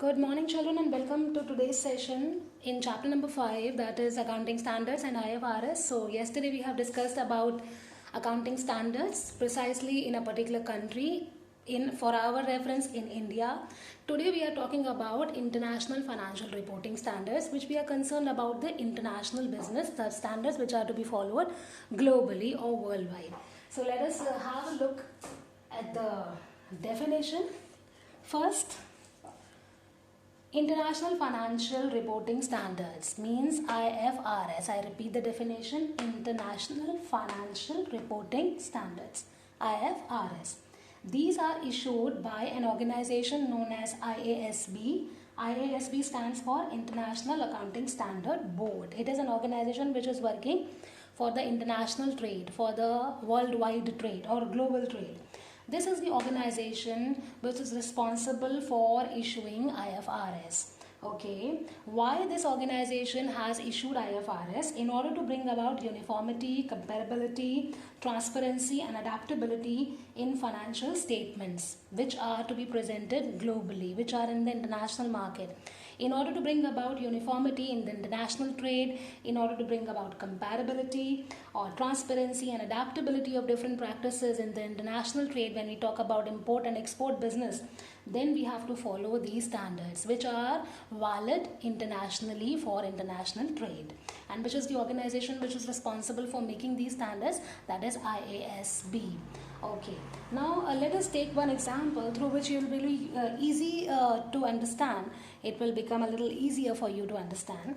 Good morning, children, and welcome to today's session in chapter number 5, that is Accounting Standards and IFRS. So, yesterday we have discussed about accounting standards precisely in a particular country for our reference in India. Today we are talking about international financial reporting standards, which we are concerned about the international business, the standards which are to be followed globally or worldwide. So, let us have a look at the definition. First, International Financial Reporting Standards means IFRS. I repeat the definition: International Financial Reporting Standards, IFRS. These are issued by an organization known as IASB. IASB stands for International Accounting Standard Board. It is an organization which is working for the international trade, for the worldwide trade or global trade. This is the organization which is responsible for issuing IFRS. Okay, why this organization has issued IFRS? In order to bring about uniformity, comparability, transparency and adaptability in financial statements which are to be presented globally, which are in the international market. In order to bring about uniformity in the international trade, in order to bring about comparability or transparency and adaptability of different practices in the international trade, when we talk about import and export business, then we have to follow these standards which are valid internationally for international trade. And which is the organization which is responsible for making these standards? That is IASB. Okay, now let us take one example through which it will be easy to understand. It will become a little easier for you to understand.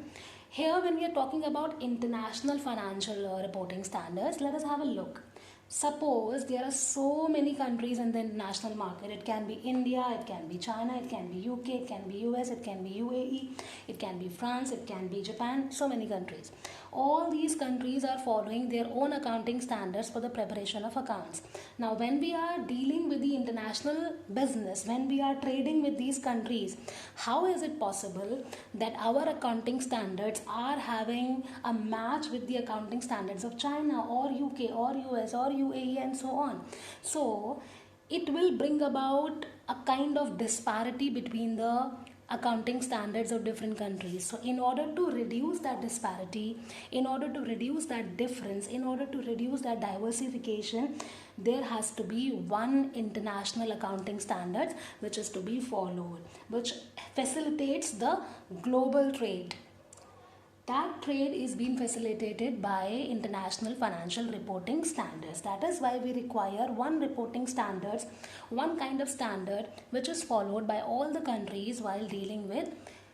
Here, when we are talking about international financial reporting standards, let us have a look. Suppose there are so many countries in the international market. It can be India, it can be China, it can be UK, it can be US, it can be UAE, it can be France, it can be Japan, so many countries. All these countries are following their own accounting standards for the preparation of accounts. Now, when we are dealing with the international business, when we are trading with these countries, how is it possible that our accounting standards are having a match with the accounting standards of China or UK or US or UAE and so on? So, it will bring about a kind of disparity between the accounting standards of different countries. So in order to reduce that disparity, in order to reduce that difference, in order to reduce that diversification, there has to be one international accounting standards which is to be followed, which facilitates the global trade. That trade is being facilitated by international financial reporting standards. That is why we require one reporting standards, one kind of standard which is followed by all the countries while dealing with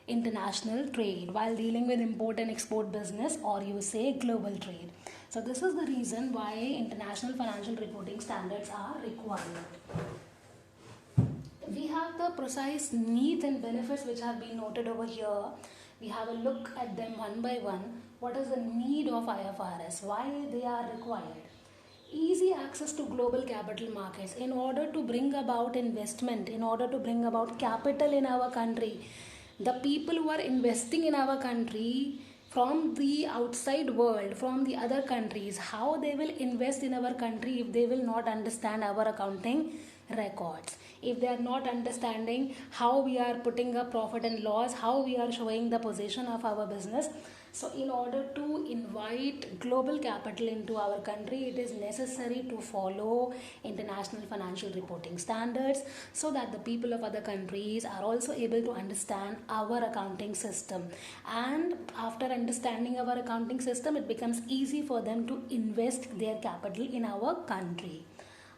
international trade, while dealing with import and export business, or you say global trade. So this is the reason why international financial reporting standards are required. We have the precise needs and benefits which have been noted over here. We have a look at them one by one. What is the need of IFRS? Why they are required? Easy access to global capital markets. In order to bring about investment, in order to bring about capital in our country, the people who are investing in our country from the outside world, from the other countries, how they will invest in our country if they will not understand our accounting records, if they are not understanding how we are putting up profit and loss, how we are showing the position of our business. So in order to invite global capital into our country, it is necessary to follow international financial reporting standards so that the people of other countries are also able to understand our accounting system. And after understanding our accounting system, it becomes easy for them to invest their capital in our country.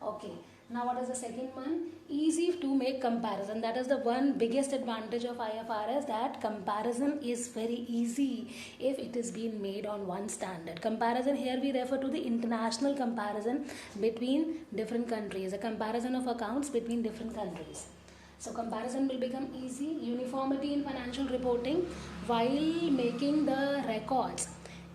Okay. Now what is the second one? Easy to make comparison. That is the one biggest advantage of IFRS, that comparison is very easy if it is being made on one standard. Comparison, here we refer to the international comparison between different countries, a comparison of accounts between different countries. So comparison will become easy. Uniformity in financial reporting while making the records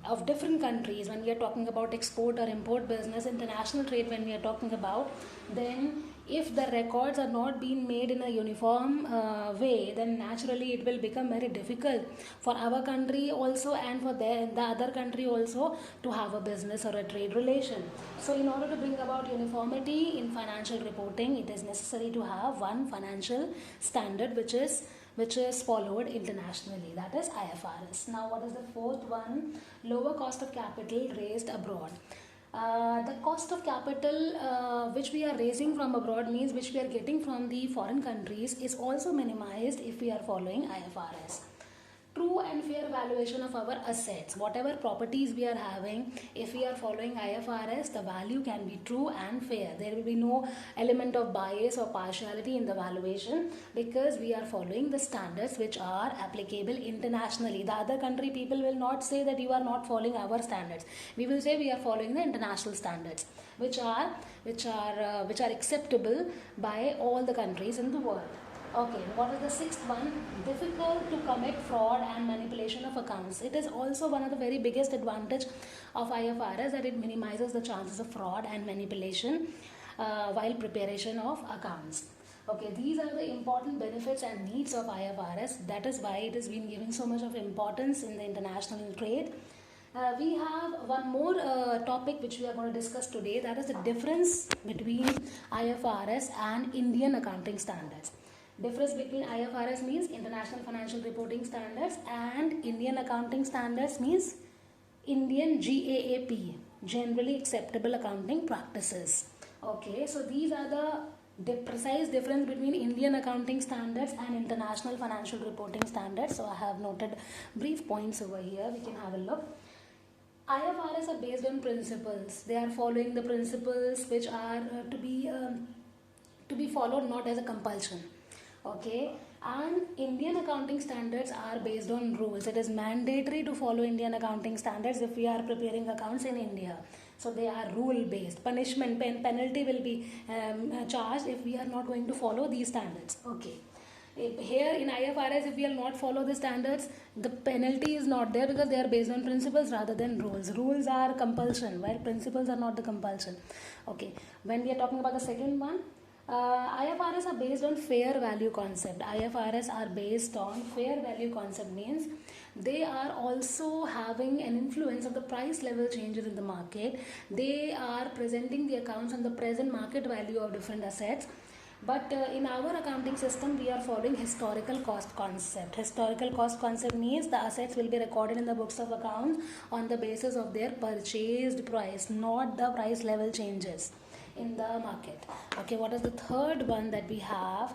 of different countries. When we are talking about export or import business, international trade when we are talking about, then if the records are not being made in a uniform way, then naturally it will become very difficult for our country also and for the other country also to have a business or a trade relation. So in order to bring about uniformity in financial reporting, it is necessary to have one financial standard which is followed internationally, that is IFRS. Now what is the fourth one? Lower cost of capital raised abroad. The cost of capital which we are raising from abroad, means which we are getting from the foreign countries, is also minimized if we are following IFRS. True and fair valuation of our assets, whatever properties we are having, if we are following IFRS, the value can be true and fair. There will be no element of bias or partiality in the valuation, because we are following the standards which are applicable internationally. The other country people will not say that you are not following our standards. We will say we are following the international standards which are acceptable by all the countries in the world. Okay, what is the sixth one? Difficult to commit fraud and manipulation of accounts. It is also one of the very biggest advantage of IFRS, that it minimizes the chances of fraud and manipulation while preparation of accounts. Okay, these are the important benefits and needs of IFRS. That is why it has been giving so much of importance in the international trade. We have one more topic which we are going to discuss today, that is the difference between IFRS and Indian accounting standards. Difference between IFRS means International Financial Reporting Standards, and Indian Accounting Standards means Indian GAAP, Generally Acceptable Accounting Practices. Okay, so these are the precise difference between Indian Accounting Standards and International Financial Reporting Standards. So I have noted brief points over here. We can have a look. IFRS are based on principles. They are following the principles which are to be followed, not as a compulsion. Okay, and Indian accounting standards are based on rules. It is mandatory to follow Indian accounting standards if we are preparing accounts in India. So they are rule based. Punishment, penalty will be charged if we are not going to follow these standards. Okay, here in IFRS, if we will not follow the standards, the penalty is not there, because they are based on principles rather than rules. Rules are compulsion, while principles are not the compulsion. Okay, when we are talking about the second one, IFRS are based on fair value concept. IFRS are based on fair value concept, means they are also having an influence of the price level changes in the market. They are presenting the accounts on the present market value of different assets. But in our accounting system, we are following historical cost concept. Historical cost concept means the assets will be recorded in the books of accounts on the basis of their purchased price, not the price level changes in the market. Okay, what is the third one that we have?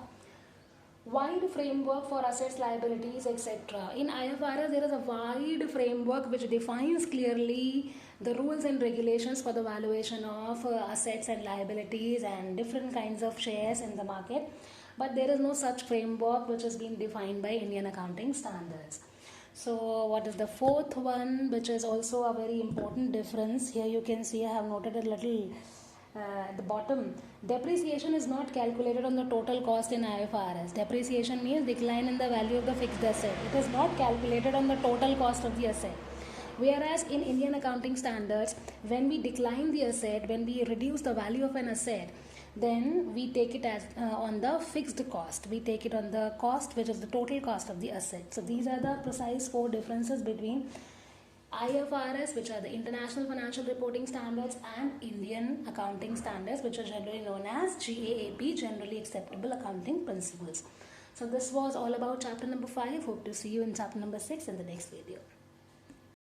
Wide framework for assets, liabilities, etc. In IFRS, there is a wide framework which defines clearly the rules and regulations for the valuation of assets and liabilities and different kinds of shares in the market. But there is no such framework which has been defined by Indian accounting standards. So what is the fourth one, which is also a very important difference? Here you can see I have noted a little at the bottom. Depreciation is not calculated on the total cost in IFRS. Depreciation means decline in the value of the fixed asset. It is not calculated on the total cost of the asset. Whereas in Indian accounting standards, when we decline the asset, when we reduce the value of an asset, then we take it as on the fixed cost. We take it on the cost which is the total cost of the asset. So these are the precise four differences between IFRS, which are the International Financial Reporting Standards, and Indian Accounting Standards, which are generally known as GAAP, Generally Acceptable Accounting Principles. So this was all about chapter number 5. Hope to see you in chapter number 6 in the next video.